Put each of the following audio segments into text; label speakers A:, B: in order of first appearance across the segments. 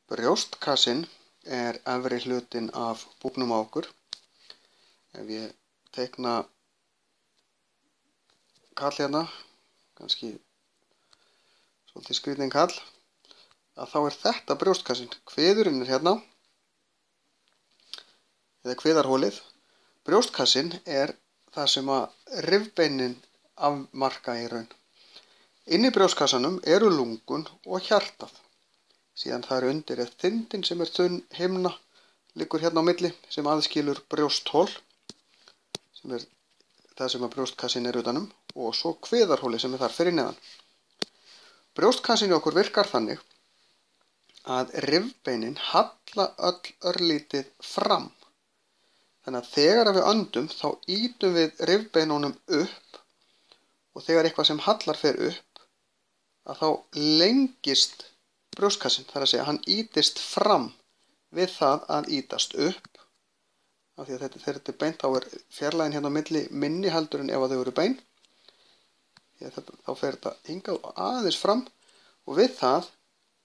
A: Brjóstkassinn er efri hlutinn af búknum á okkur. Ef ég teikna kall hérna, kannski svolítið skrýtinn kall, að þá er þetta brjóstkassinn. Kviðurinn er hérna, eða kviðarholið. Brjóstkassinn er það sem að rifbeinin afmarka í raun. Inni í brjóstkassanum eru lungun og hjartað. Síðan það er undir þindin sem er þunn himna, liggur hérna á milli, sem aðskilur brjósthol, sem er það sem að brjóstkassinn er utanum, og svo kviðarholi sem er þar fyrir neðan. Brjóstkassinn í okkur virkar þannig að rifbeinin halla öll örlítið fram. Þannig að þegar við öndum þá ýtum við rifbeinunum upp, og þegar eitthvað sem hallar fer upp, að þá lengist brjóstkassinn, það er að segja hann ýtist fram við það að ýtast upp. Af því að þegar þetta er beint þá er fjarlægðin hérna á milli minni heldur en ef að þau eru bein. Þá fer þetta hingað aðeins fram og við það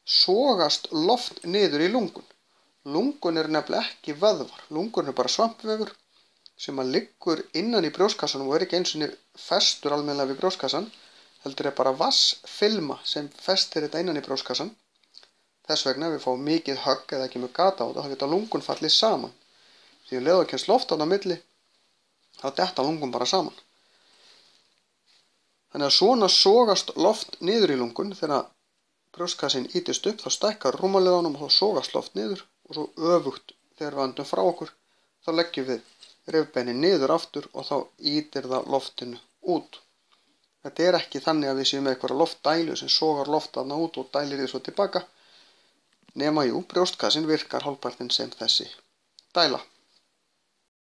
A: sogast loft niður í lungun. Lungun eru nefnilega ekki vöðvar. Lungun eru bara svampvefur sem að liggur innan í brjóstkassanum og er ekki eins og festur almennilega við brjóstkassan, heldur er bara vassfilma sem festir þetta innan í brjóstkassan. Þess vegna ef við fáum mikið högg eða ekki með gata á þetta, þá geta lungun fallið saman. Því að leðu kemst loft á milli, þá detta lungun bara saman. Þannig að svona sogast loft niður í lungun. Þegar brjóstkassinn ýtist upp, þá stækkar rúmmalið á honum og þá sogast loft niður, og svo öfugt þegar við öndum frá okkur, þá leggjum við rifbeinin niður aftur og þá ýtir það loftinu út. Þetta er ekki þannig að við séum með eitthvað loftdælu sem sogar loft þarna út og dælir því svo tilbaka. Nema brjóstkassinn virkar hálfpartinn sem þessi dæla.